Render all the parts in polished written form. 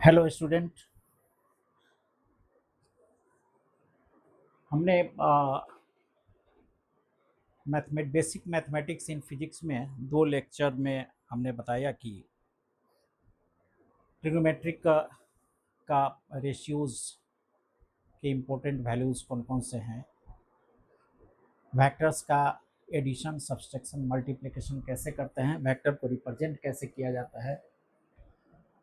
Hello student. हमने basic mathematics in physics में दो लेक्चर में हमने बताया कि ट्रिग्नोमेट्रिक का रेशियोज के इम्पोर्टेंट वैल्यूज़ कौन कौन से हैं, वेक्टर्स का एडिशन सब्सट्रैक्शन मल्टीप्लिकेशन कैसे करते हैं, वेक्टर को रिप्रेजेंट कैसे किया जाता है।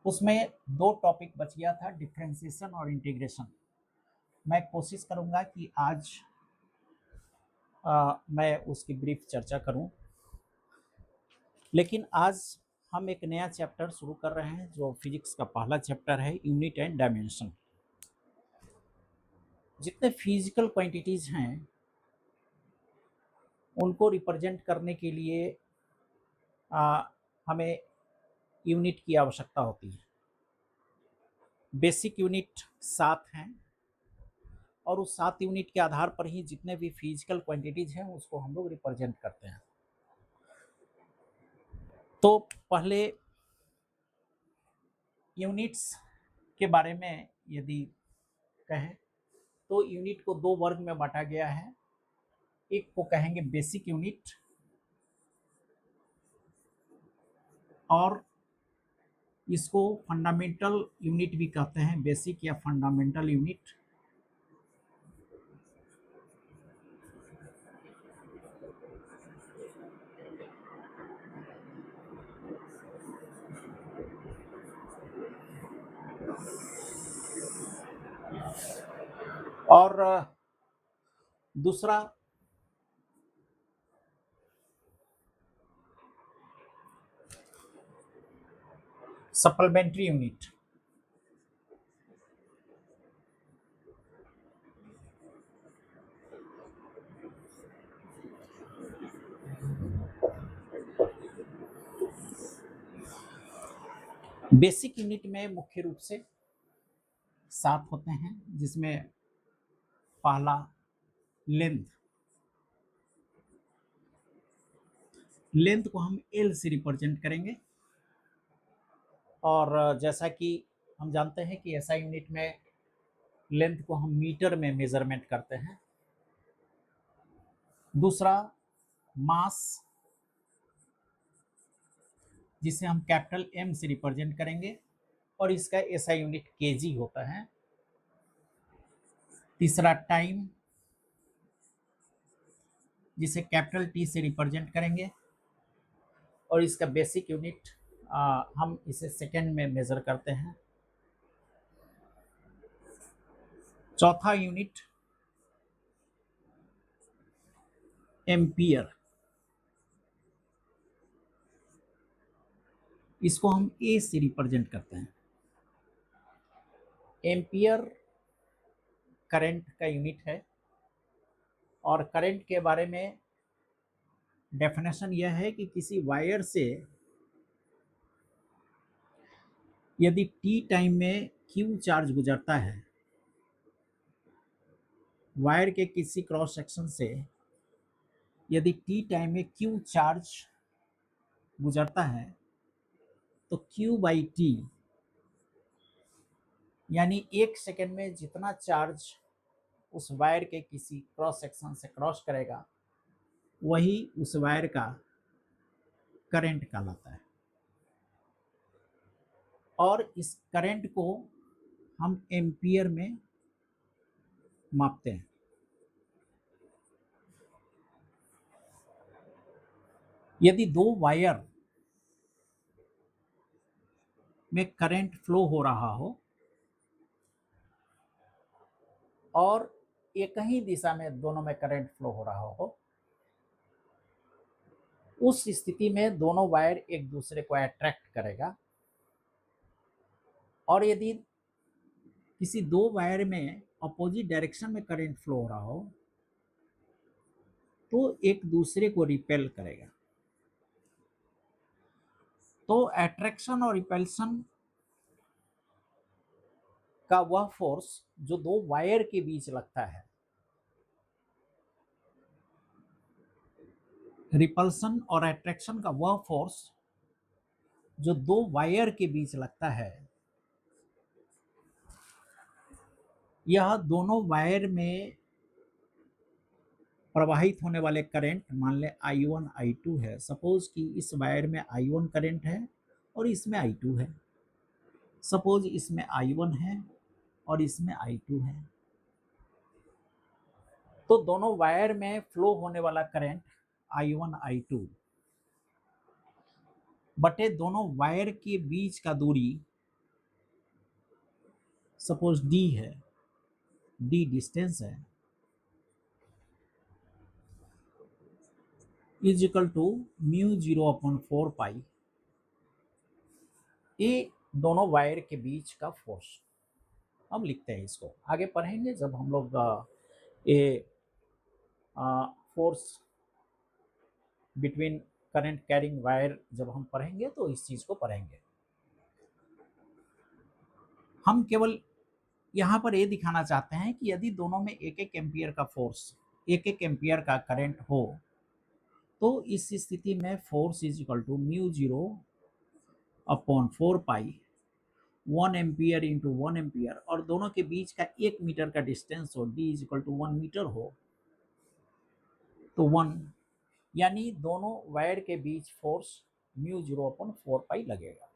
उसमें दो टॉपिक बच गया था, डिफरेंशिएशन और इंटीग्रेशन। मैं कोशिश करूँगा कि आज मैं उसकी ब्रीफ चर्चा करूं, लेकिन आज हम एक नया चैप्टर शुरू कर रहे हैं जो फिजिक्स का पहला चैप्टर है, यूनिट एंड डायमेंशन। जितने फिजिकल क्वांटिटीज हैं उनको रिप्रेजेंट करने के लिए हमें यूनिट की आवश्यकता होती है। बेसिक यूनिट 7 हैं और उस 7 यूनिट के आधार पर ही जितने भी फिजिकल क्वांटिटीज हैं उसको हम लोग रिप्रेजेंट करते हैं। तो पहले यूनिट्स के बारे में यदि कहें तो यूनिट को दो वर्ग में बांटा गया है। एक को कहेंगे बेसिक यूनिट और इसको फंडामेंटल यूनिट भी कहते हैं, बेसिक या फंडामेंटल यूनिट। और दूसरा सप्लीमेंट्री यूनिट। बेसिक यूनिट में मुख्य रूप से 7 होते हैं, जिसमें पहला लेंथ को हम एल से रिप्रेजेंट करेंगे। और जैसा कि हम जानते हैं कि ऐसा यूनिट में लेंथ को हम मीटर में मेजरमेंट करते हैं। दूसरा मास, जिसे हम कैपिटल एम से रिप्रेजेंट करेंगे और इसका ऐसा यूनिट केजी होता है। तीसरा टाइम, जिसे कैपिटल टी से रिप्रेजेंट करेंगे और इसका बेसिक यूनिट हम इसे सेकेंड में मेजर करते हैं। चौथा यूनिट एम्पियर, इसको हम ए से रिप्रेजेंट करते हैं। एम्पियर करंट का यूनिट है और करंट के बारे में डेफिनेशन यह है कि किसी वायर से यदि टी टाइम में क्यू चार्ज गुजरता है, वायर के किसी क्रॉस सेक्शन से यदि टी टाइम में क्यू चार्ज गुजरता है तो क्यू बाई टी, यानी एक सेकेंड में जितना चार्ज उस वायर के किसी क्रॉस सेक्शन से क्रॉस करेगा वही उस वायर का करंट कहलाता है। और इस करंट को हम एम्पियर में मापते हैं। यदि दो वायर में करंट फ्लो हो रहा हो और एक ही दिशा में दोनों में करंट फ्लो हो रहा हो, उस स्थिति में दोनों वायर एक दूसरे को अट्रैक्ट करेगा। और यदि किसी दो वायर में अपोजिट डायरेक्शन में करंट फ्लो हो रहा हो तो एक दूसरे को रिपेल करेगा। तो अट्रैक्शन और रिपल्शन का वह फोर्स जो दो वायर के बीच लगता है, रिपल्शन और अट्रैक्शन का वह फोर्स जो दो वायर के बीच लगता है, यह दोनों वायर में प्रवाहित होने वाले करंट मान लें I1 I2 है। सपोज कि इस वायर में I1 करंट है और इसमें I2 है। सपोज इसमें I1 है और इसमें I2 है। तो दोनों वायर में फ्लो होने वाला करंट I1 I2 बटे दोनों वायर के बीच का दूरी सपोज D है, D डिस्टेंस है, इज इक्वल टू म्यू 0/4 पाई। ये दोनों वायर के बीच का फोर्स हम लिखते हैं। इसको आगे पढ़ेंगे जब हम लोग ये force between current carrying wire जब हम पढ़ेंगे तो इस चीज को पढ़ेंगे। हम केवल यहाँ पर ये दिखाना चाहते हैं कि यदि दोनों में एक एक एम्पियर का फोर्स, एक एक एम्पियर का करंट हो तो इस स्थिति में force is equal to mu 0/4 pi 1 ampere into 1 ampere और दोनों के बीच का 1 मीटर का डिस्टेंस हो, d is equal to 1 metre हो तो 1, यानी दोनों वायर के बीच फोर्स म्यू 0/4 पाई लगेगा।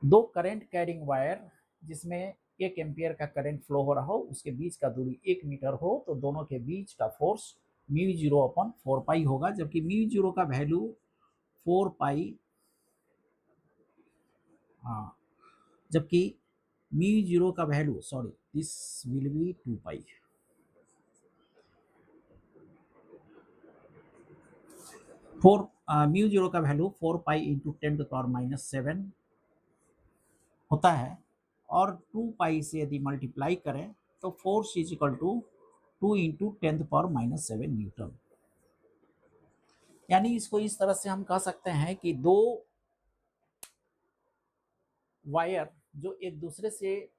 दो करंट कैरिंग वायर जिसमें 1 एम्पियर का करंट फ्लो हो रहा हो, उसके बीच का दूरी 1 मीटर हो तो दोनों के बीच का फोर्स म्यू 0/4 पाई होगा, जबकि म्यू 0 का वैल्यू 4 पाई, हाँ, जबकि म्यू 0 का value, sorry, this will be 2 pi. Mu 0 का वैल्यू 4 पाई इंटू 10⁻⁻7 होता है और 2 पाई से यदि मल्टीप्लाई करें तो force is equal to 2 into 10⁻⁻7 newton. यानी इसको इस तरह से हम कह सकते हैं कि दो वायर जो एक दूसरे से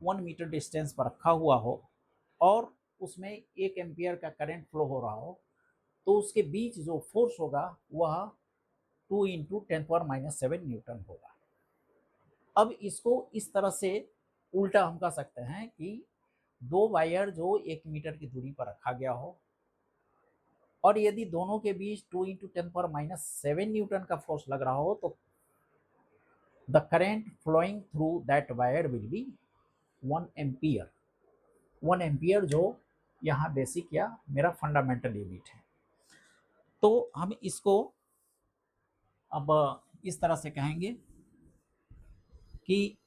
1 मीटर डिस्टेंस पर रखा हुआ हो और उसमें 1 एम्पियर का करंट फ्लो हो रहा हो तो उसके बीच जो फोर्स होगा वह 2 इंटू 10⁻⁻7 न्यूटन होगा। अब इसको इस तरह से उल्टा हम कह सकते हैं कि दो वायर जो 1 मीटर की दूरी पर रखा गया हो और यदि दोनों के बीच 2 इंटू 10⁻⁷ न्यूटन का फोर्स लग रहा हो तो the current flowing through that wire will be 1 ampere. 1 ampere जो यहाँ बेसिक या मेरा फंडामेंटल यूनिट है। तो हम इसको अब इस तरह से कहेंगे कि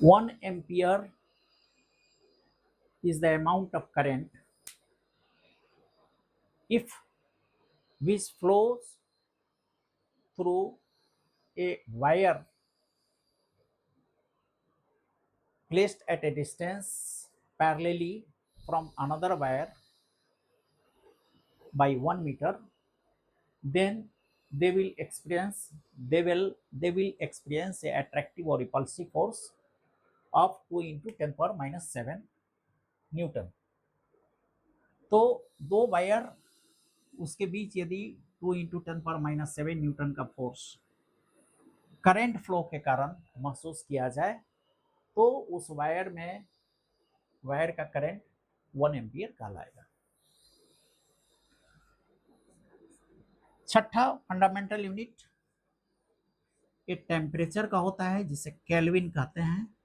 one ampere is the amount of current if which flows through a wire placed at a distance parallelly from another wire by 1 meter, then they will experience a attractive or repulsive force of 2 into 10⁻⁷ Newton. तो दो wire उसके बीच यदि 2 इंटू 10⁻⁷ newton का force current flow के कारण महसूस किया जाए तो उस वायर में वायर का करंट 1 एम्पियर कहलाएगा। छठा फंडामेंटल यूनिट एक टेम्परेचर का होता है जिसे केल्विन कहते हैं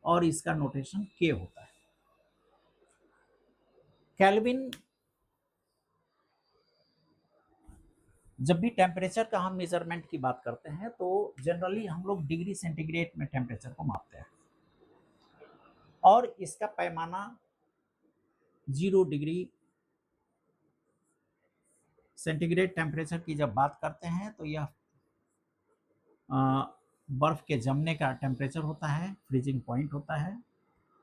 और इसका नोटेशन के होता है। केल्विन, जब भी टेम्परेचर का हम मेजरमेंट की बात करते हैं तो जनरली हम लोग डिग्री सेंटीग्रेड में टेम्परेचर को मापते हैं और इसका पैमाना 0 डिग्री सेंटीग्रेड टेम्परेचर की जब बात करते हैं तो यह बर्फ के जमने का टेम्परेचर होता है, फ्रीजिंग पॉइंट होता है।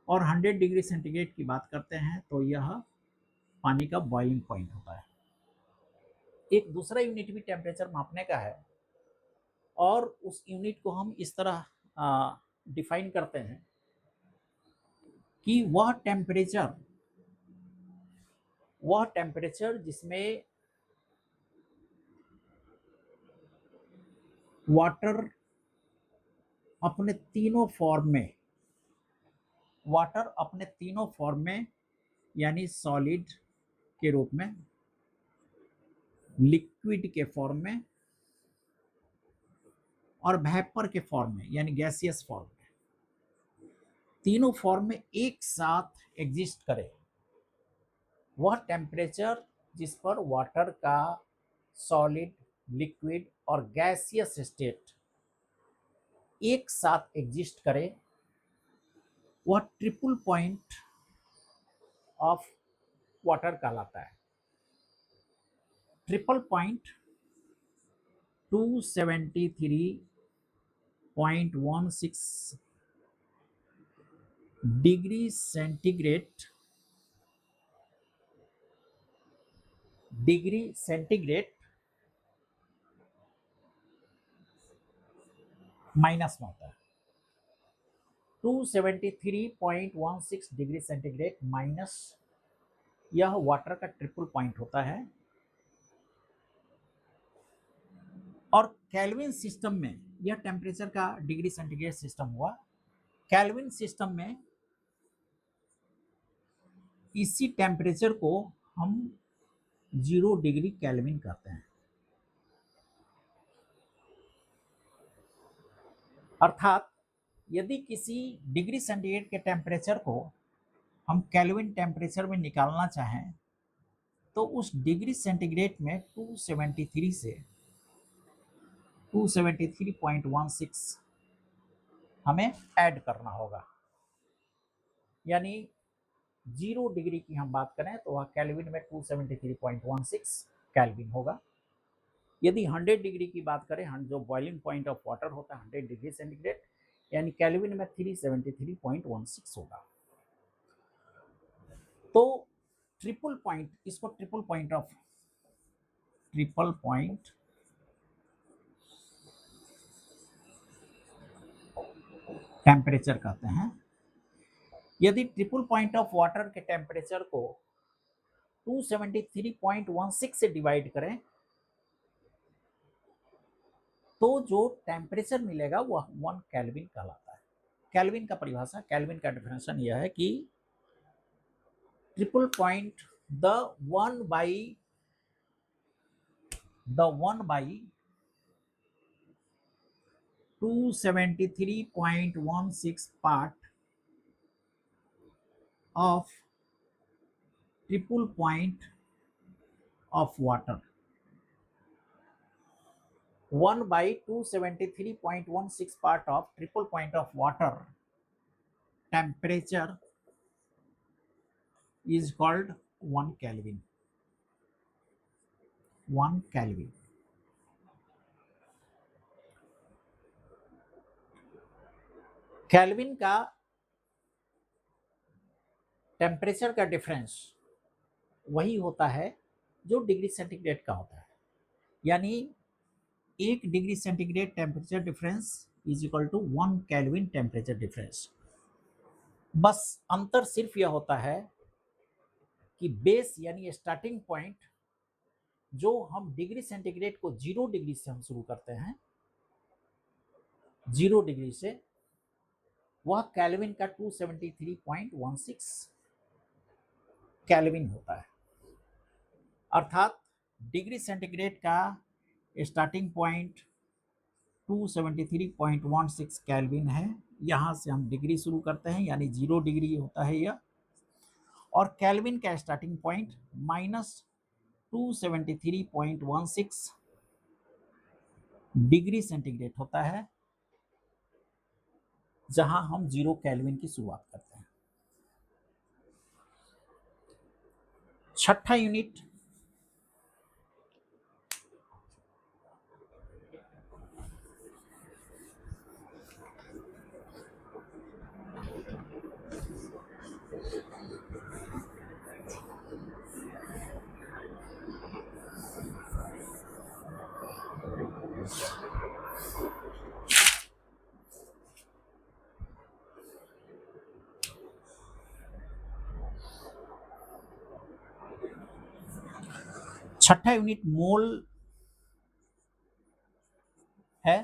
और 100 डिग्री सेंटीग्रेड की बात करते हैं तो यह पानी का बॉइलिंग पॉइंट होता है। एक दूसरा यूनिट भी टेम्परेचर मापने का है और उस यूनिट को हम इस तरह डिफाइन करते हैं कि वह टेम्परेचर जिसमें वाटर अपने तीनों फॉर्म में, वाटर अपने तीनों फॉर्म में यानी सॉलिड के रूप में, लिक्विड के फॉर्म में और वेपर के फॉर्म में यानी गैसियस फॉर्म में, तीनों फॉर्म में एक साथ एग्जिस्ट करे, वह टेम्परेचर जिस पर वाटर का सॉलिड, लिक्विड और गैसियस स्टेट एक साथ एग्जिस्ट करे, वह ट्रिपल पॉइंट ऑफ वाटर कहलाता है। Triple point 273.16 degree centigrade minus में होता है। 273.16 डिग्री सेंटीग्रेड माइनस, यह वाटर का ट्रिपल पॉइंट होता है। और केल्विन सिस्टम में, यह टेम्परेचर का डिग्री सेंटीग्रेड सिस्टम हुआ। केल्विन सिस्टम में इसी टेम्परेचर को हम 0 डिग्री केल्विन कहते हैं। अर्थात यदि किसी डिग्री सेंटीग्रेड के टेम्परेचर को हम केल्विन टेम्परेचर में निकालना चाहें तो उस डिग्री सेंटीग्रेड में 273 से 273.16 हमें ऐड करना होगा। यानी 0 डिग्री की हम बात करें तो वह केल्विन में 273.16 केल्विन होगा। यदि 100 डिग्री की बात करें, जो बॉइलिंग पॉइंट ऑफ वाटर होता है 100 डिग्री सेंटीग्रेड, यानी केल्विन में 373.16 होगा। तो ट्रिपल पॉइंट, इसको ट्रिपल पॉइंट टेम्परेचर कहते हैं। यदि ट्रिपल पॉइंट ऑफ वाटर के टेम्परेचर को 273.16 से डिवाइड करें तो जो टेम्परेचर मिलेगा वह 1 केल्विन कहलाता है। केल्विन का परिभाषा, केल्विन का डेफिनेशन यह है कि triple point the one by 273.16 part of triple point of water, 1 by 273.16 part of triple point of water temperature is called 1 Kelvin. 1 Kelvin. Kelvin का टेम्परेचर का डिफरेंस वही होता है जो डिग्री सेंटीग्रेड का होता है। यानी 1 degree centigrade temperature difference is equal to 1 kelvin temperature difference. बस अंतर सिर्फ यह होता है कि बेस यानी स्टार्टिंग पॉइंट जो हम डिग्री सेंटीग्रेड को 0 डिग्री से हम शुरू करते हैं, 0 डिग्री से, वह केल्विन का 273.16 केल्विन होता है। अर्थात डिग्री सेंटीग्रेड का स्टार्टिंग पॉइंट 273.16 केल्विन है। यहाँ से हम डिग्री शुरू करते हैं यानी 0 डिग्री होता है यह, और केल्विन का स्टार्टिंग पॉइंट -273.16 डिग्री सेंटीग्रेड होता है, जहां हम 0 केल्विन की शुरुआत करते हैं। छठा यूनिट मोल है।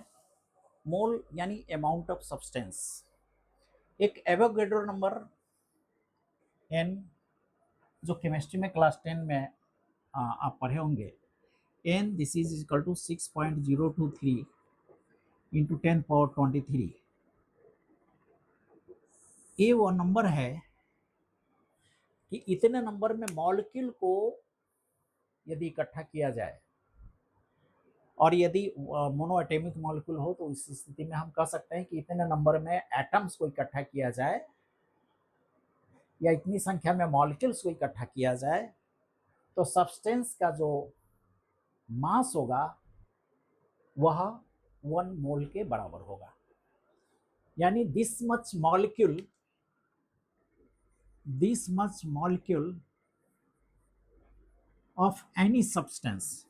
मोल यानी अमाउंट ऑफ सब्सटेंस। एक एवोगैड्रो नंबर n, जो केमिस्ट्री में क्लास 10 में आप पढ़े होंगे, n this is equal to 6.023 into 10 power 23। ये वो नंबर है कि इतने नंबर में मॉलिक्यूल को यदि इकट्ठा किया जाए, और यदि मोनोएटॉमिक मॉलिक्यूल हो तो इस स्थिति में हम कह सकते हैं कि इतने नंबर में एटम्स को इकट्ठा किया जाए या इतनी संख्या में मॉलिक्यूल्स को इकट्ठा किया जाए तो सब्सटेंस का जो मास होगा वह 1 मोल के बराबर होगा। यानी this much molecule of any substance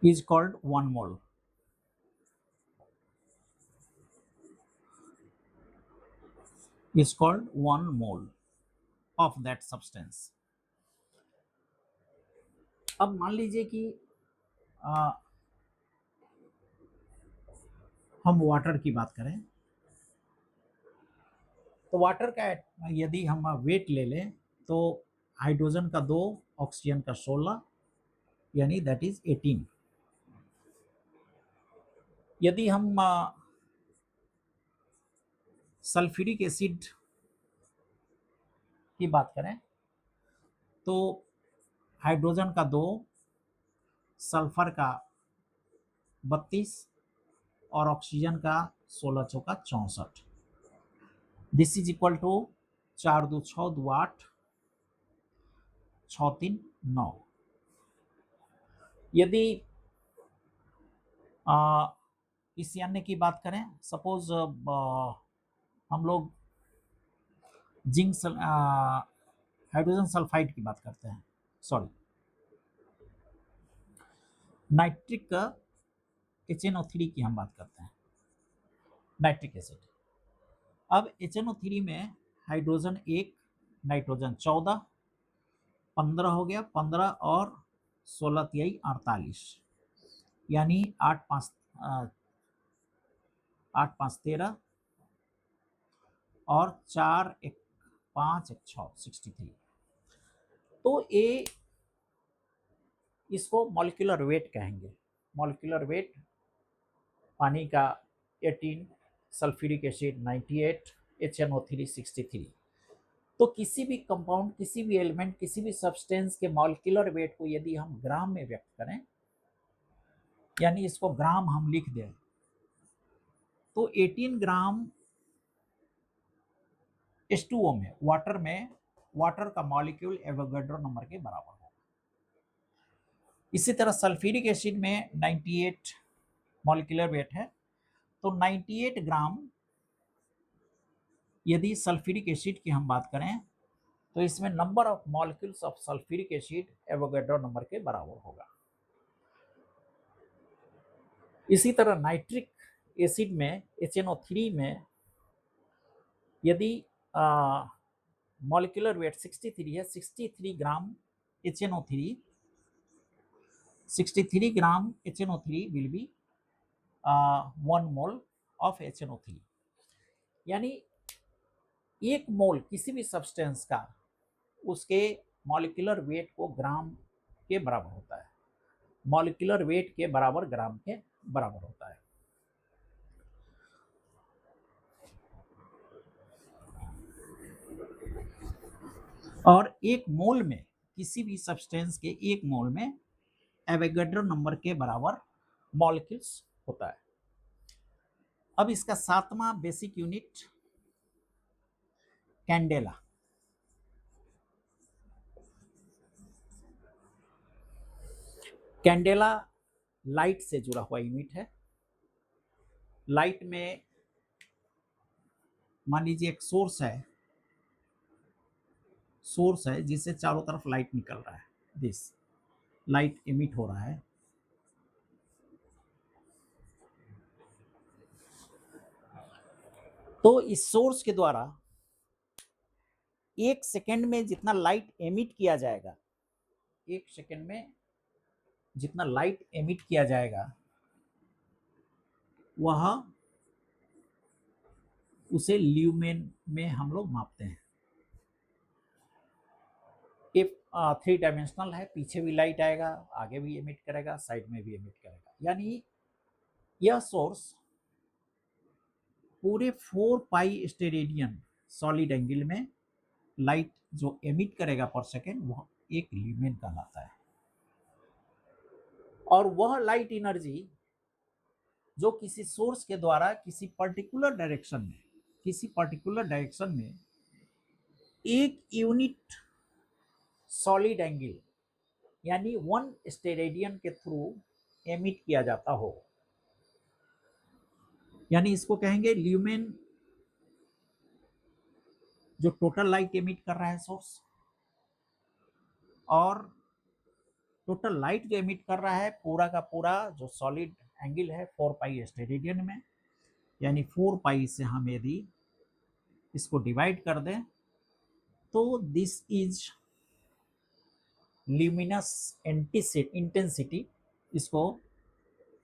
is called 1 mole. Is called 1 mole of that substance. अब मान लीजिए कि हम वाटर की बात करें तो वाटर का यदि हम वेट ले लें तो हाइड्रोजन का 2, ऑक्सीजन का 16, यानी दैट इज 18। यदि हम सल्फ्यूरिक एसिड की बात करें तो हाइड्रोजन का 2, सल्फर का 32 और ऑक्सीजन का 16 चौका 64। This is equal to 4 2 6 2 8 6 3 9। यदि इस अन्य की बात करें, सपोज हम लोग जिंक हाइड्रोजन सल्फाइड की बात करते हैं, सॉरी नाइट्रिक HNO3 की हम बात करते हैं, नाइट्रिक एसिड। अब HNO3 में हाइड्रोजन 1, नाइट्रोजन 14, 15 हो गया, 15 और 16 तिहाई 48, यानी 8 5 13 और 4 1 5 1 6 63। तो ये इसको मॉलिक्यूलर वेट कहेंगे। मॉलिक्यूलर वेट पानी का 18, सल्फ्यूरिक एसिड 98, HNO3 63। तो किसी भी कंपाउंड, किसी भी एलिमेंट, किसी भी सब्सटेंस के मॉलिक्यूलर वेट को यदि हम ग्राम में व्यक्त करें, यानी इसको ग्राम हम लिख दें, तो 18 ग्राम H2O में, वाटर का मॉलिक्यूल एवोगैड्रो नंबर के बराबर होगा। इसी तरह सल्फ्यूरिक एसिड में 98 मॉलिक्यूलर वेट है, तो 98 ग्राम यदि सल्फ्यूरिक एसिड की हम बात करें तो इसमें number of molecules of sulphuric acid Avogadro number के बराबर होगा। इसी तरह नाइट्रिक एसिड में HNO3 में यदि मॉलिक्यूलर वेट 63 है, 63 ग्राम HNO3 will be 1 mole of HNO3। यानी 1 मोल किसी भी सब्सटेंस का उसके मॉलिक्यूलर वेट को ग्राम के बराबर होता है, मॉलिक्यूलर वेट के बराबर ग्राम के बराबर होता है। और 1 मोल में, किसी भी सब्सटेंस के 1 मोल में एवोगैड्रो नंबर के बराबर मॉलिक्यूल्स होता है। अब इसका 7वां basic unit candela. Candela light से जुड़ा हुआ यूनिट है। लाइट में मान लीजिए एक सोर्स है जिससे चारों तरफ लाइट निकल रहा है, दिस लाइट एमिट हो रहा है। तो इस सोर्स के द्वारा 1 सेकेंड में जितना लाइट एमिट किया जाएगा, 1 सेकेंड में जितना लाइट एमिट किया जाएगा वह उसे ल्यूमेन में हम लोग मापते हैं। इफ 3 डायमेंशनल है, पीछे भी लाइट आएगा, आगे भी एमिट करेगा, साइड में भी एमिट करेगा, यानी यह सोर्स पूरे 4 पाई स्टेरेडियन सॉलिड एंगल में लाइट जो एमिट करेगा पर सेकेंड वह एक ल्यूमेन कहलाता है। और वह लाइट एनर्जी जो किसी सोर्स के द्वारा किसी पर्टिकुलर डायरेक्शन में एक यूनिट सॉलिड एंगल यानी 1 स्टेरेडियन के थ्रू एमिट किया जाता हो, यानी इसको कहेंगे ल्यूमेन। जो टोटल लाइट एमिट कर रहा है सोर्स, और टोटल लाइट जो एमिट कर रहा है पूरा का पूरा जो सॉलिड एंगल है 4 पाई स्टेरेडियन में, यानी 4 पाई से हम यदि इसको डिवाइड कर दें तो दिस इज ल्यूमिनस इंटेंसिटी, इसको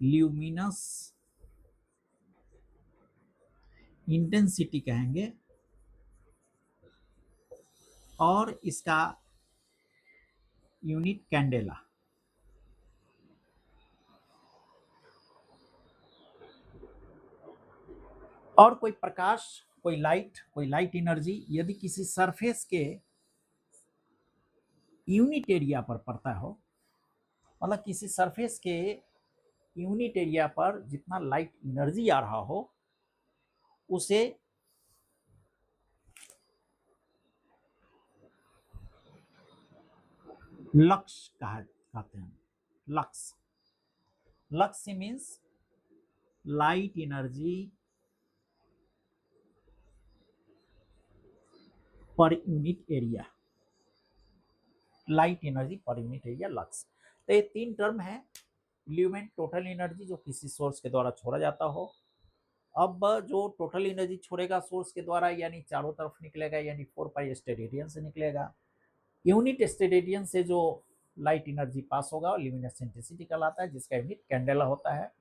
ल्यूमिनस इंटेंसिटी कहेंगे, और इसका यूनिट कैंडेला। और कोई प्रकाश, कोई लाइट एनर्जी यदि किसी सरफेस के यूनिट एरिया पर पड़ता हो, मतलब किसी सरफेस के यूनिट एरिया पर जितना लाइट एनर्जी आ रहा हो उसे लक्स कहते हैं। Lux means light energy per unit area, light energy per unit area lux. तो ये 3 टर्म है। ल्यूमेन टोटल एनर्जी जो किसी सोर्स के द्वारा छोड़ा जाता हो। अब जो टोटल एनर्जी छोड़ेगा सोर्स के द्वारा यानी चारों तरफ निकलेगा, यानी 4 पाई स्टेरेडियन से निकलेगा। यूनिट स्टेरेडियन से जो लाइट एनर्जी पास होगा ल्यूमिनस इंटेंसिटी कहलाता है, जिसका यूनिट कैंडेला होता है।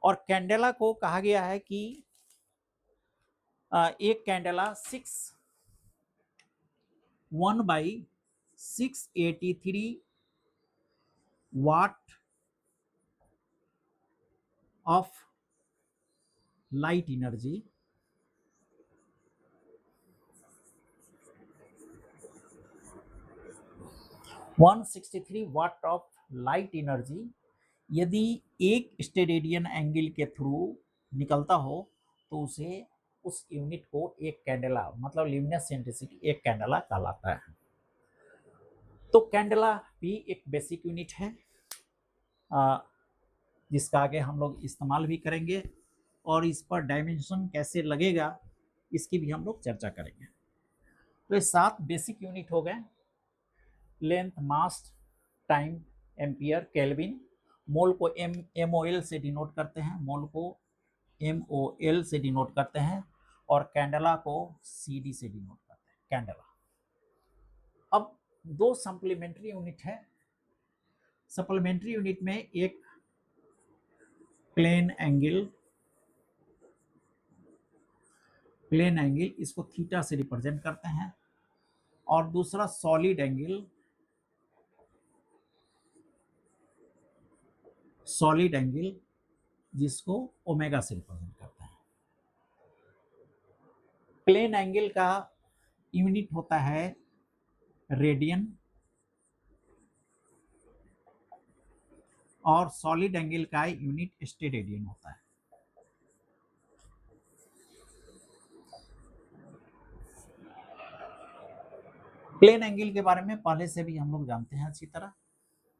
और कैंडेला को कहा गया है कि एक candela 1/683 watt of light energy 163 watt of light energy यदि एक स्टेरेडियन एंगल के थ्रू निकलता हो तो उसे उस यूनिट को एक कैंडेला, मतलब ल्यूमिनस इंटेंसिटी एक कैंडेला कहलाता है। तो कैंडेला भी एक बेसिक यूनिट है जिसका आगे हम लोग इस्तेमाल भी करेंगे, और इस पर डायमेंशन कैसे लगेगा इसकी भी हम लोग चर्चा करेंगे। तो ये 7 बेसिक यूनिट हो गए। लेंथ, मास, टाइम, एम्पियर, केल्विन। मोल को MOL से डिनोट करते हैं, मोल को MOL से डिनोट करते हैं, और कैंडेला को CD से डिनोट करते हैं, कैंडेला। अब 2 सप्लीमेंट्री यूनिट है। सप्लीमेंट्री यूनिट में एक प्लेन एंगल, इसको थीटा से रिप्रेजेंट करते हैं, और दूसरा सॉलिड एंगल जिसको ओमेगा से रिप्रेजेंट करते हैं। प्लेन एंगल का यूनिट होता है रेडियन, और सॉलिड एंगल का यूनिट स्टेरेडियन होता है। प्लेन एंगल के बारे में पहले से भी हम लोग जानते हैं अच्छी तरह,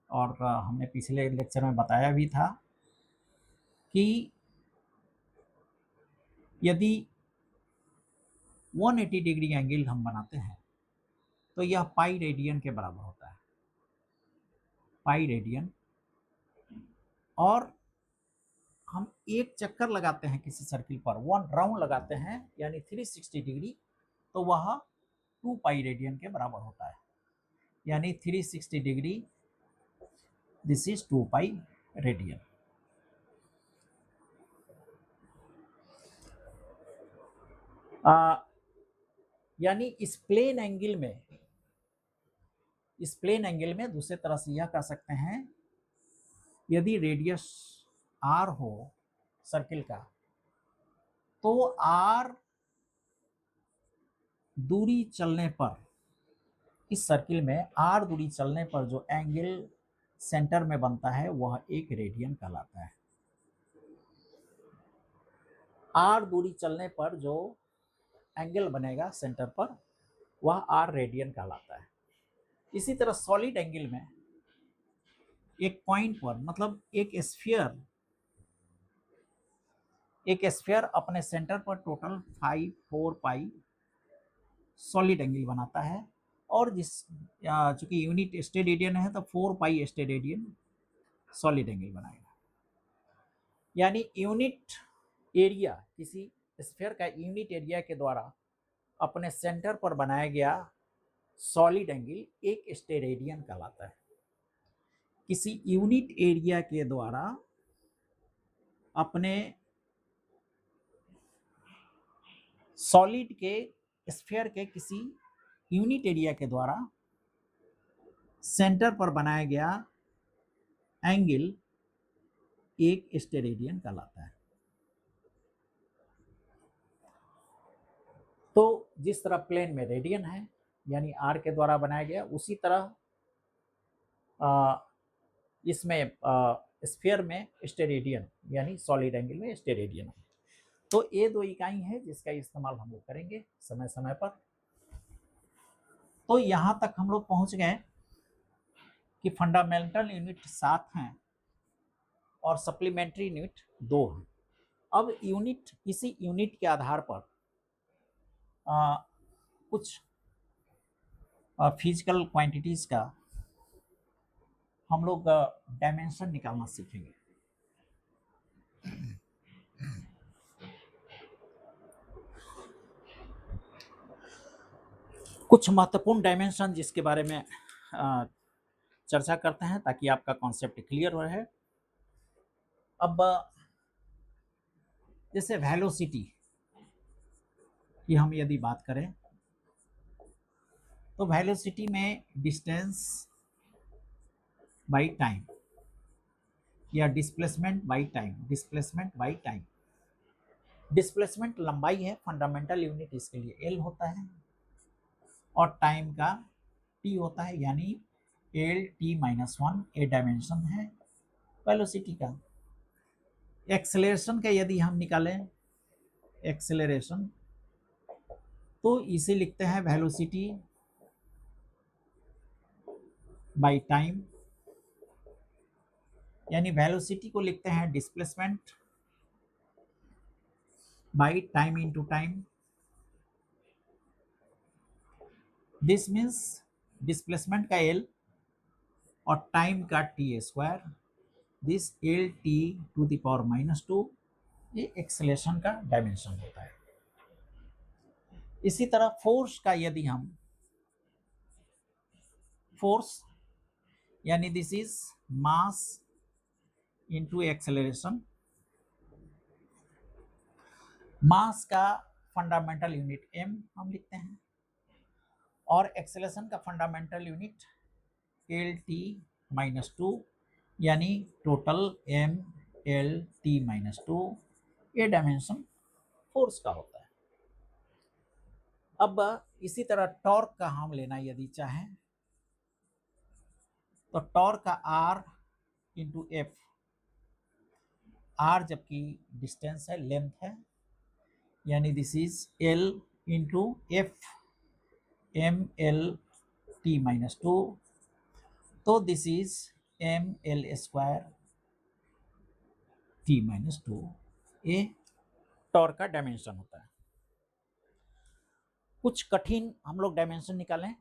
और हमने पिछले लेक्चर में बताया भी था कि यदि 180 डिग्री एंगल हम बनाते हैं तो यह पाई रेडियन के बराबर होता है, पाई रेडियन। और हम एक चक्कर लगाते हैं किसी सर्किल पर, 1 राउंड लगाते हैं यानी 360 डिग्री, तो वह 2 पाई रेडियन के बराबर होता है, यानी 360 degree this is 2 pi radian. यानी इस प्लेन एंगल में दूसरे तरह से यह कह सकते हैं, यदि रेडियस r हो सर्किल का, तो r दूरी चलने पर, इस सर्किल में r दूरी चलने पर जो एंगल सेंटर में बनता है वह एक रेडियन कहलाता है। r दूरी चलने पर जो एंगल बनेगा सेंटर पर वह r रेडियन कहलाता है। इसी तरह सॉलिड एंगल में एक पॉइंट पर, मतलब एक स्फीयर अपने सेंटर पर टोटल 4 पाई सॉलिड एंगल बनाता है, और चूंकि यूनिट स्टेरेडियन है तो 4 पाई स्टेरेडियन सॉलिड एंगल बनाएगा। यानी यूनिट एरिया, किसी स्फीयर का यूनिट एरिया के द्वारा अपने सेंटर पर बनाया गया सॉलिड एंगल एक स्टेरेडियन कहलाता है। किसी यूनिट एरिया के द्वारा अपने सॉलिड के स्फीयर के किसी यूनिट एरिया के द्वारा सेंटर पर बनाया गया एंगल एक स्टेरेडियन कहलाता है। तो जिस तरह प्लेन में रेडियन है यानी r के द्वारा बनाया गया, उसी तरह इसमें स्फीयर में स्टेरेडियन यानी सॉलिड एंगल में स्टेरेडियन है। तो ये 2 इकाई है जिसका इस्तेमाल हम लोग करेंगे समय समय पर। तो यहाँ तक हम लोग पहुँच गए कि फंडामेंटल यूनिट 7 हैं और सप्लीमेंट्री यूनिट 2 हैं। अब इसी यूनिट के आधार पर कुछ फिजिकल क्वांटिटीज का हम लोग डायमेंशन निकालना सीखेंगे। कुछ महत्वपूर्ण डायमेंशन जिसके बारे में चर्चा करते हैं ताकि आपका कॉन्सेप्ट क्लियर रहे। अब जैसे वेलोसिटी की हम यदि बात करें तो वेलोसिटी में डिस्टेंस बाई टाइम या डिस्प्लेसमेंट बाई टाइम, डिस्प्लेसमेंट लंबाई है, फंडामेंटल यूनिट इसके लिए L होता है, और टाइम का T होता है, यानी L_t-1 ये डायमेंशन है वेलोसिटी का। एक्सेलरेशन का यदि हम निकालें एक्सेलरेशन, तो इसे लिखते हैं वेलोसिटी बाई टाइम, यानी वेलोसिटी को लिखते हैं displacement by time into time. This means displacement का L और टाइम का T², दिस L_t⁻², ये एक्सेलरेशन का डायमेंशन होता है। इसी तरह फोर्स का यदि हम फोर्स यानी this is mass into acceleration, mass का फंडामेंटल यूनिट m हम लिखते हैं, और एक्सेलरेशन का फंडामेंटल यूनिट L_t-2, यानी टोटल m_L_t-2, ये डायमेंशन फोर्स का होता है। अब इसी तरह टॉर्क का हम लेना यदि चाहें तो टॉर्क का R इंटू F, R जबकि डिस्टेंस है, लेंथ है, यानी this is L into F m_L_t-2, तो दिस इज m_L²t-2, ये टॉर्क का डायमेंशन होता है। कुछ कठिन हम लोग डायमेंशन निकालें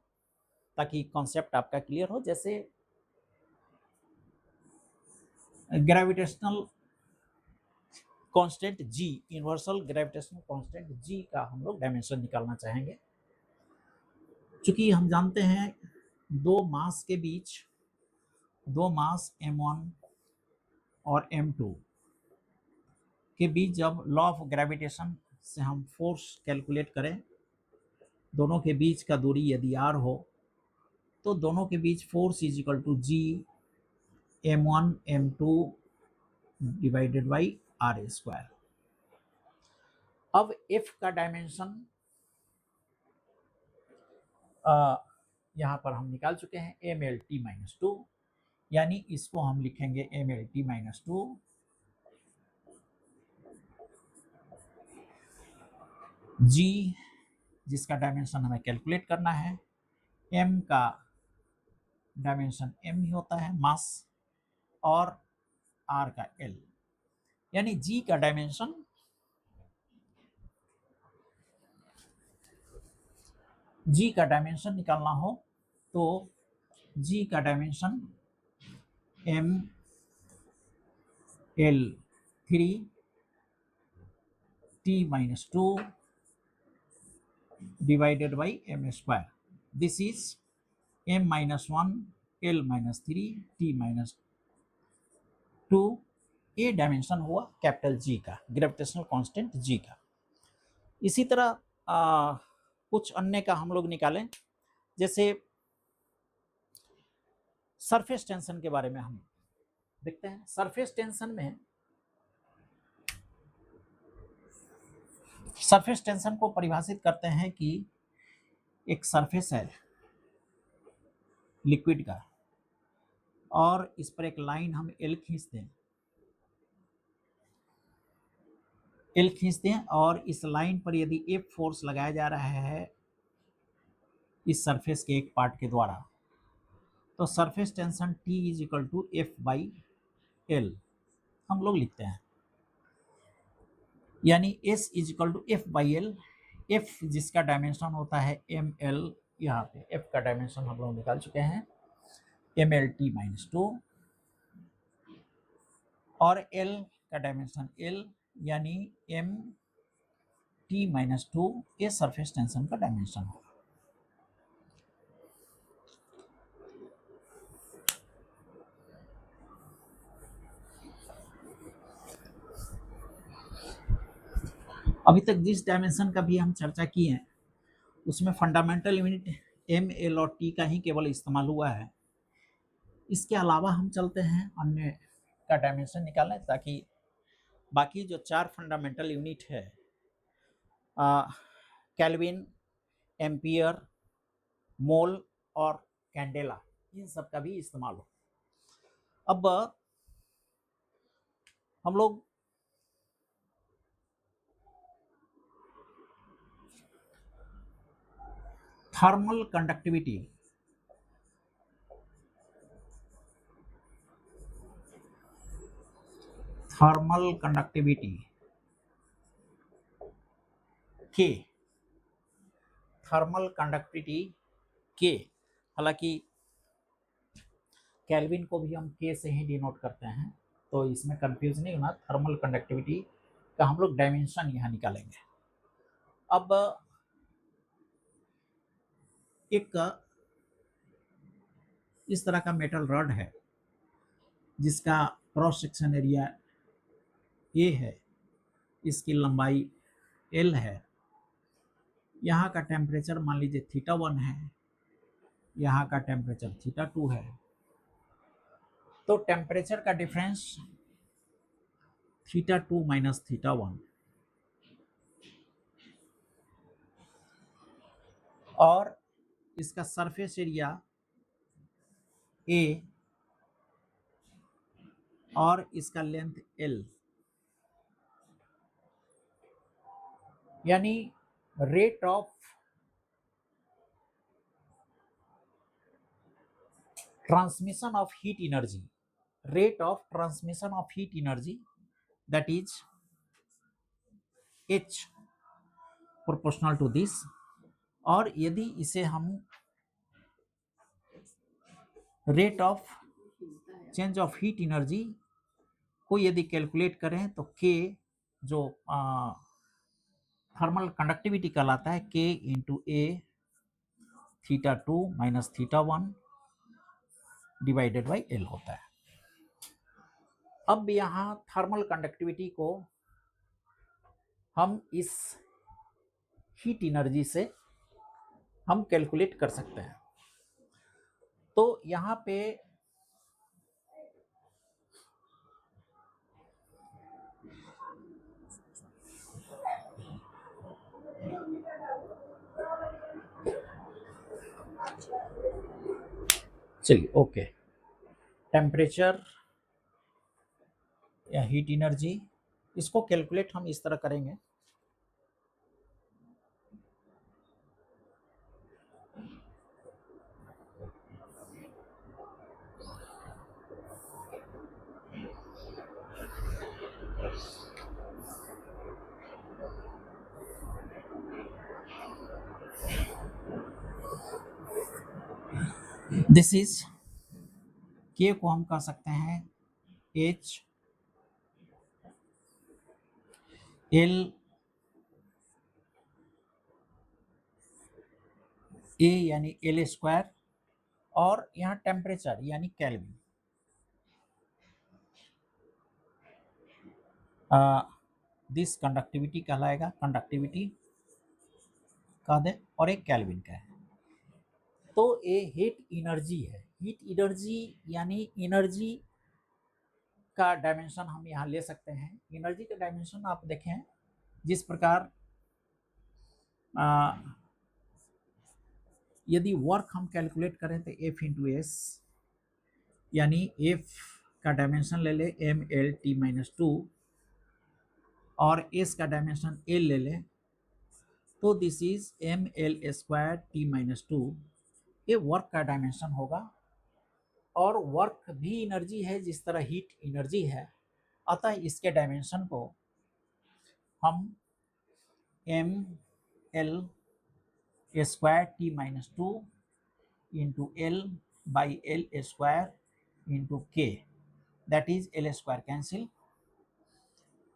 ताकि कॉन्सेप्ट आपका क्लियर हो। जैसे gravitational constant G, universal gravitational constant G का हम लोग डायमेंशन निकालना चाहेंगे। चूंकि हम जानते हैं दो मास के बीच, दो मास m1 और m2 के बीच जब लॉ ऑफ ग्रेविटेशन से हम फोर्स कैलकुलेट करें, दोनों के बीच का दूरी यदि r हो तो दोनों के बीच force is equal to g m1 m2 divided by r square. अब F का डायमेंशन यहाँ पर हम निकाल चुके हैं mlt-2, यानी इसको हम लिखेंगे mlt-2 g, जिसका डायमेंशन हमें कैलकुलेट करना है, m का डायमेंशन m ही होता है मास, और r का l, यानी g का डायमेंशन निकालना हो तो g का dimension m l3 t-2 divided by m square. This is m-1 l-3 t-2। ये डायमेंशन हुआ कैपिटल G का, ग्रेविटेशनल कांस्टेंट G का। इसी तरह कुछ अन्य का हम लोग निकालें, जैसे सरफेस टेंशन के बारे में हम देखते हैं। सरफेस टेंशन को परिभाषित करते हैं कि एक सरफेस है लिक्विड का, और इस पर एक लाइन हम L खींचते हैं, और इस लाइन पर यदि F फोर्स लगाया जा रहा है इस सरफेस के एक पार्ट के द्वारा, तो surface tension T is equal to F/L हम लोग लिखते हैं, यानी S is equal to F/L। F जिसका डायमेंशन होता है ml, यहाँ पे F का डायमेंशन हम लोग निकाल चुके हैं mlt-2, और L का डायमेंशन L, यानी mt-2, ये सरफेस टेंशन का डायमेंशन होगा। अभी तक जिस डायमेंशन का भी हम चर्चा किए हैं उसमें फंडामेंटल यूनिट m, l और t का ही केवल इस्तेमाल हुआ है। इसके अलावा हम चलते हैं अन्य का डायमेंशन निकालें, ताकि बाकी जो 4 फंडामेंटल यूनिट है, केल्विन, एम्पियर, मोल और कैंडेला, इन सब का भी इस्तेमाल हो। अब हम लोग थर्मल कंडक्टिविटी के, हालांकि केल्विन को भी हम के से ही डिनोट करते हैं, तो इसमें कंफ्यूज नहीं होना। थर्मल कंडक्टिविटी का हम लोग डायमेंशन यहाँ निकालेंगे। अब एक इस तरह का मेटल रॉड है जिसका क्रॉस सेक्शन एरिया A है, इसकी लंबाई L है, यहाँ का टेम्परेचर मान लीजिए θ1 है, यहाँ का टेम्परेचर θ2 है, तो टेम्परेचर का डिफरेंस θ2 माइनस θ1, और इसका सरफेस एरिया A और इसका लेंथ L, यानी rate of transmission of heat energy, that is H proportional to this। और यदि इसे हम rate of change of heat energy को यदि कैलकुलेट करें तो K जो थर्मल कंडक्टिविटी कहलाता है, K into A θ2 minus θ1 divided by L होता है। अब यहाँ थर्मल कंडक्टिविटी को हम इस हीट एनर्जी से हम कैलकुलेट कर सकते हैं। तो यहाँ पे चलिए ओके, टेम्परेचर या हीट एनर्जी, इसको कैलकुलेट हम इस तरह करेंगे। दिस इज के को हम कह सकते हैं H L A यानी L स्क्वायर, और यहाँ टेम्परेचर यानी केल्विन। दिस कंडक्टिविटी कहलाएगा, कंडक्टिविटी कह दे, और एक केल्विन का है। तो ये हीट एनर्जी है। हीट एनर्जी यानी एनर्जी का डायमेंशन हम यहाँ ले सकते हैं। एनर्जी का डायमेंशन आप देखें, जिस प्रकार यदि वर्क हम कैलकुलेट करें तो F इंटू एस, यानी F का डायमेंशन ले ले mL(T-2) और S का डायमेंशन L ले ले, तो दिस इज mL² T-2। ये वर्क का डायमेंशन होगा, और वर्क भी एनर्जी है जिस तरह हीट एनर्जी है, अतः इसके डायमेंशन को हम mL² T-2 into L by L² into K, that is L² cancel,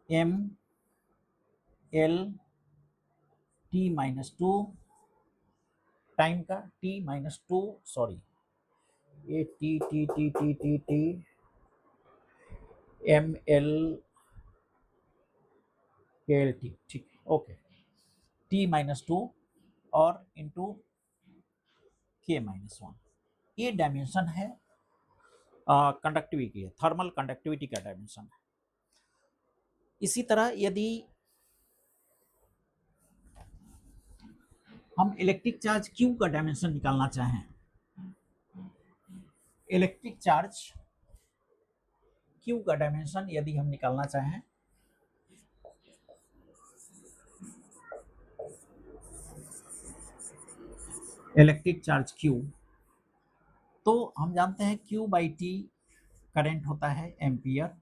mL(T-2) time का T-2, सॉरी ये T mL KLT, ठीक है, ओके, T-2 और इंटू K-1, ये डायमेंशन है कंडक्टिविटी, थर्मल कंडक्टिविटी का डायमेंशन है। इसी तरह यदि हम इलेक्ट्रिक चार्ज Q का डायमेंशन निकालना चाहें, इलेक्ट्रिक चार्ज Q का डायमेंशन यदि हम निकालना चाहें, इलेक्ट्रिक चार्ज Q, तो हम जानते हैं Q बाई T करंट होता है एम्पियर,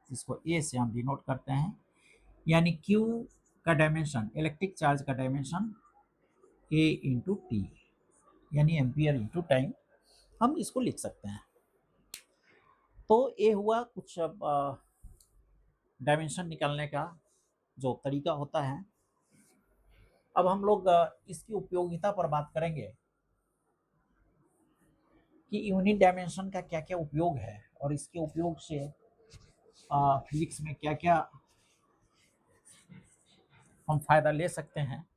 जिसको A से हम डिनोट करते हैं, यानी Q का डायमेंशन, इलेक्ट्रिक चार्ज का डायमेंशन A इंटू टी, यानी एम्पियर इंटू टाइम, हम इसको लिख सकते हैं। तो ये हुआ कुछ डायमेंशन निकालने का जो तरीका होता है। अब हम लोग इसकी उपयोगिता पर बात करेंगे कि यूनिट डायमेंशन का क्या क्या उपयोग है, और इसके उपयोग से फिजिक्स में क्या क्या हम फायदा ले सकते हैं।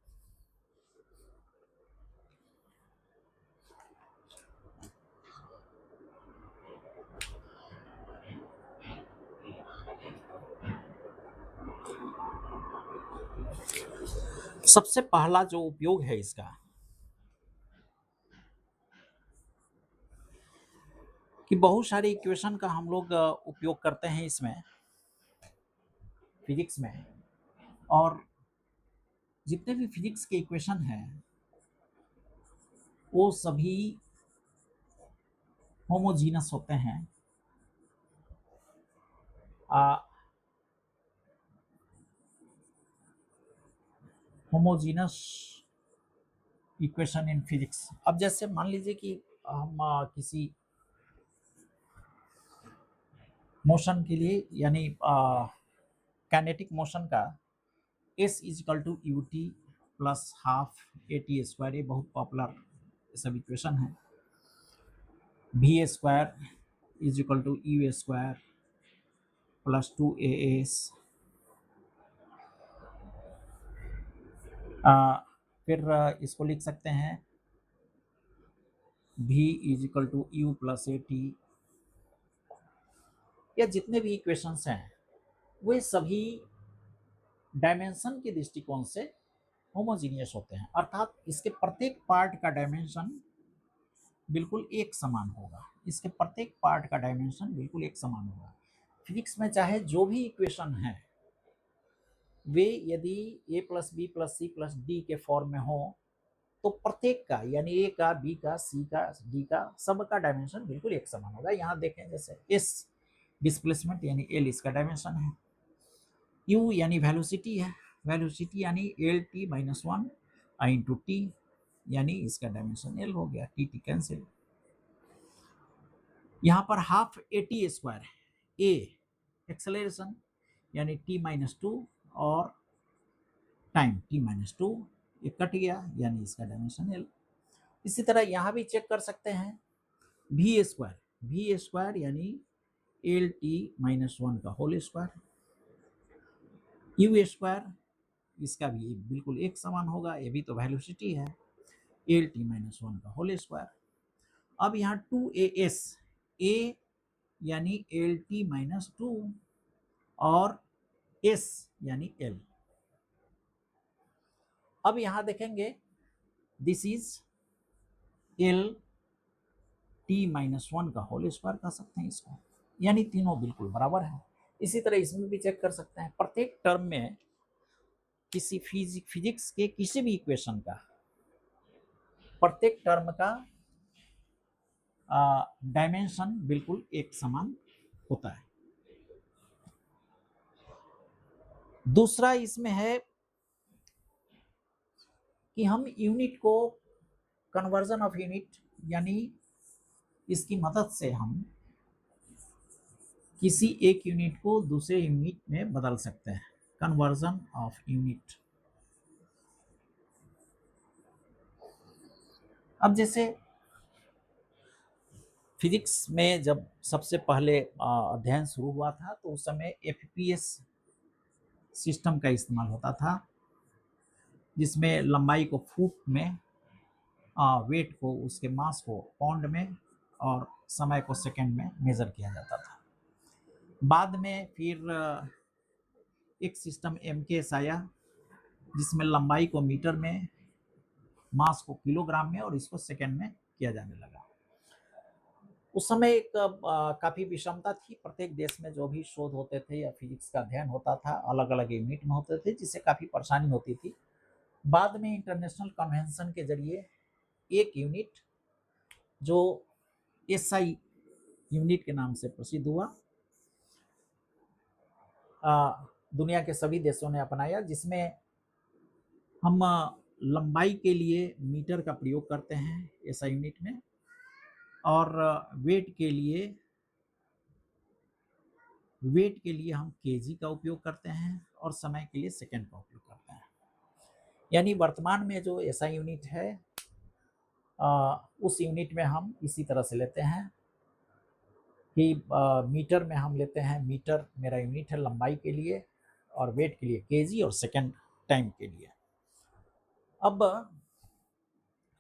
सबसे पहला जो उपयोग है इसका, कि बहुत सारे इक्वेशन का हम लोग उपयोग करते हैं इसमें फिजिक्स में, और जितने भी फिजिक्स के इक्वेशन हैं वो सभी होमोजीनस होते हैं। Homogeneous equation in physics. अब जैसे मान लीजिए कि हम किसी मोशन के लिए, यानी काइनेटिक मोशन का S is equal to ut plus half at square, ये बहुत पॉपुलर सब इक्वेशन है। V square is equal to u square plus 2as, फिर इसको लिख सकते हैं v is equal to u plus a t. या जितने भी इक्वेशंस हैं वे सभी डायमेंशन के दृष्टिकोण से होमोजीनियस होते हैं, अर्थात इसके प्रत्येक पार्ट का डायमेंशन बिल्कुल एक समान होगा। इसके प्रत्येक पार्ट का डायमेंशन बिल्कुल एक समान होगा। फिजिक्स में चाहे जो भी इक्वेशन है वे यदि a plus b plus c plus d के फॉर्म में हो तो प्रत्येक का यानी ए का, बी का, सी का, डी का, सब का डायमेंशन बिल्कुल एक समान होगा। यहाँ देखें जैसे एस डिस्प्लेसमेंट यानी एल इसका डायमेंशन है, यू यानी वेलोसिटी है, वेलोसिटी यानी एल टी माइनस वन आई इंटू टी यानी इसका डायमेंशन एल हो गया, टी टी कैंसिल। यहाँ पर हाफ ए टी स्क्वायर है, ए एक्सेलरेशन यानी टी माइनस टू और टाइम टी माइनस टू, ये कट गया यानी इसका डायमेंशन एल। इसी तरह यहाँ भी चेक कर सकते हैं वी स्क्वायर यानी एल टी माइनस वन का होल स्क्वायर, यू स्क्वायर इसका भी बिल्कुल एक समान होगा, ये भी तो वेलोसिटी है, एल टी माइनस वन का होल स्क्वायर। अब यहाँ 2as, ए यानी एल टी माइनस टू और एस यानी एल। अब यहाँ देखेंगे this is L T minus one का होल स्क्वायर कह सकते हैं इसको, यानी तीनों बिल्कुल बराबर है। इसी तरह इसमें भी चेक कर सकते हैं प्रत्येक टर्म में किसी फिजिक्स के किसी भी इक्वेशन का प्रत्येक टर्म का डायमेंशन बिल्कुल एक समान होता है। दूसरा इसमें है कि हम यूनिट को कन्वर्जन ऑफ यूनिट यानी इसकी मदद से हम किसी एक यूनिट को दूसरे यूनिट में बदल सकते हैं, कन्वर्जन ऑफ यूनिट। अब जैसे फिजिक्स में जब सबसे पहले अध्ययन शुरू हुआ था तो उस समय एफपीएस सिस्टम का इस्तेमाल होता था, जिसमें लंबाई को फुट में, वेट को, उसके मास को पाउंड में और समय को सेकंड में मेजर किया जाता था। बाद में फिर एक सिस्टम एमकेएस आया जिसमें लंबाई को मीटर में, मास को किलोग्राम में और इसको सेकंड में किया जाने लगा। उस समय एक काफ़ी विषमता थी, प्रत्येक देश में जो भी शोध होते थे या फिजिक्स का अध्ययन होता था अलग अलग यूनिट में होते थे, जिससे काफ़ी परेशानी होती थी। बाद में इंटरनेशनल कन्वेंशन के जरिए एक यूनिट जो एसआई यूनिट के नाम से प्रसिद्ध हुआ, दुनिया के सभी देशों ने अपनाया, जिसमें हम लंबाई के लिए मीटर का प्रयोग करते हैं एसआई यूनिट में, और वेट के लिए हम केजी का उपयोग करते हैं और समय के लिए सेकंड का उपयोग करते हैं। यानी वर्तमान में जो एसआई यूनिट है उस यूनिट में हम इसी तरह से लेते हैं कि मीटर में हम लेते हैं, मीटर मेरा यूनिट है लंबाई के लिए, और वेट के लिए केजी और सेकंड टाइम के लिए। अब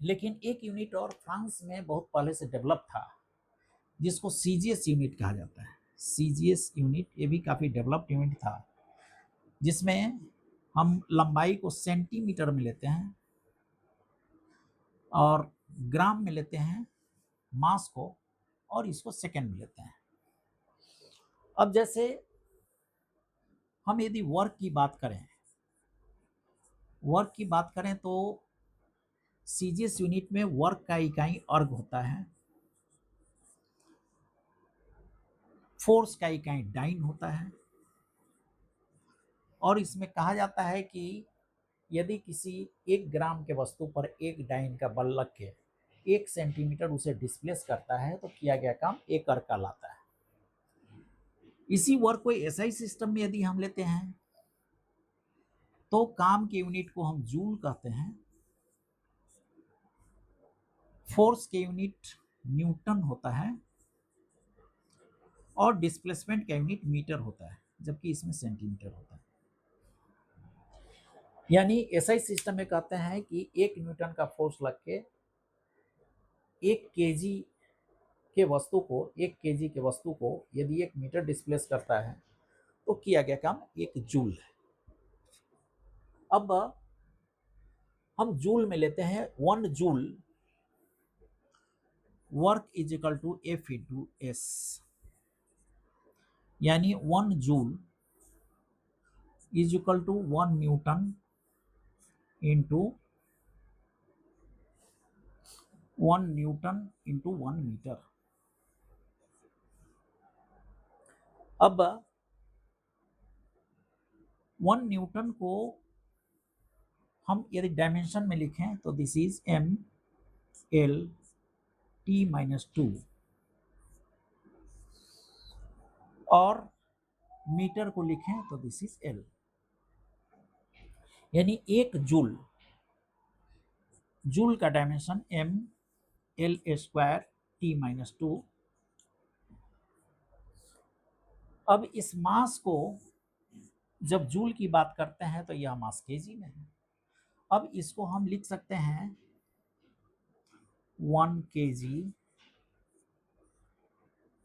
लेकिन एक यूनिट और फ्रांस में बहुत पहले से डेवलप था जिसको सीजीएस यूनिट कहा जाता है। सीजीएस यूनिट ये भी काफ़ी डेवलप्ड यूनिट था, जिसमें हम लंबाई को सेंटीमीटर में लेते हैं और ग्राम में लेते हैं मास को, और इसको सेकंड में लेते हैं। अब जैसे हम यदि वर्क की बात करें तो सीजीएस यूनिट में वर्क का इकाई अर्ग होता है, फोर्स का इकाई डाइन होता है, और इसमें कहा जाता है कि यदि किसी 1 ग्राम के वस्तु पर 1 डाइन का बल लग के 1 सेंटीमीटर उसे डिस्प्लेस करता है तो किया गया काम 1 अर्ग का लाता है। इसी वर्क को एसआई सिस्टम में यदि हम लेते हैं तो काम के यूनिट को हम जूल कहते हैं, फोर्स के यूनिट न्यूटन होता है और डिस्प्लेसमेंट का यूनिट मीटर होता है, जबकि इसमें सेंटीमीटर होता है। यानी ऐसा ही सिस्टम में कहते हैं कि 1 न्यूटन का फोर्स लग के 1 केजी के वस्तु को 1 केजी के वस्तु को यदि 1 मीटर डिस्प्लेस करता है तो किया गया काम 1 जूल है। अब हम जूल में लेते हैं 1 joule work is equal to F into S, यानी 1 joule is equal to 1 newton into 1 newton into 1 metre. अब 1 न्यूटन को हम यदि डायमेंशन में लिखें तो this is M L T minus 2, और मीटर को लिखें तो दिस इज एल, यानी 1 जूल, जूल का dimension M L square T minus 2। अब इस मास को जब जूल की बात करते हैं तो यह मास केजी में है। अब इसको हम लिख सकते हैं 1 केजी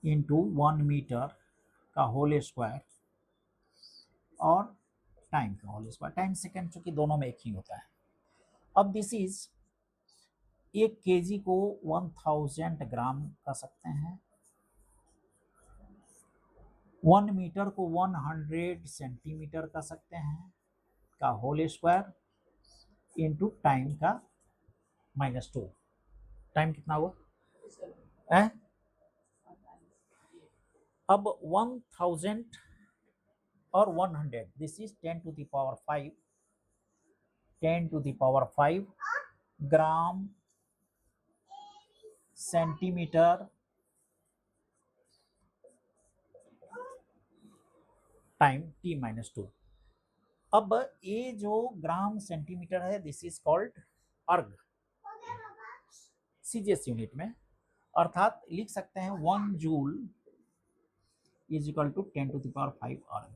इंटू 1 मीटर का होल स्क्वायर और टाइम का होल स्क्वायर, टाइम सेकेंड चूंकि दोनों में एक ही होता है। अब दिस इज 1 केजी को 1000 ग्राम कर सकते हैं, 1 मीटर को 100 सेंटीमीटर कर सकते हैं का होल स्क्वायर इंटू टाइम का -2। टाइम कितना हुआ है? अब 1000 और 100, this is 10 to the power 5, 10 to the power 5 gram centimetre time t minus 2। अब ये जो ग्राम सेंटीमीटर है this is called erg CGS unit में, अर्थात लिख सकते हैं 1 joule is equal to 10 to the power 5 erg.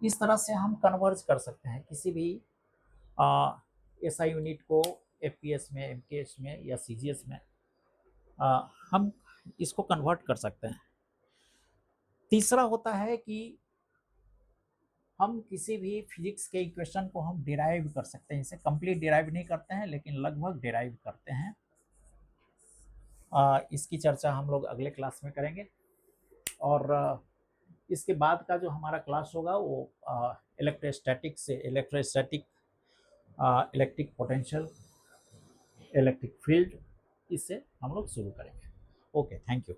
इस तरह से हम कन्वर्ज कर सकते हैं किसी भी एसआई यूनिट को एफपीएस में, एमकेएस में या सीजीएस में हम इसको कन्वर्ट कर सकते हैं। तीसरा होता है कि हम किसी भी फिजिक्स के इक्वेशन को हम डिराइव कर सकते हैं, इसे कंप्लीट डिराइव नहीं करते हैं लेकिन लगभग डिराइव करते हैं। इसकी चर्चा हम लोग अगले क्लास में करेंगे, और इसके बाद का जो हमारा क्लास होगा वो इलेक्ट्रोस्टैटिक से इलेक्ट्रिक पोटेंशियल, इलेक्ट्रिक फील्ड, इससे हम लोग शुरू करेंगे। Okay, thank you.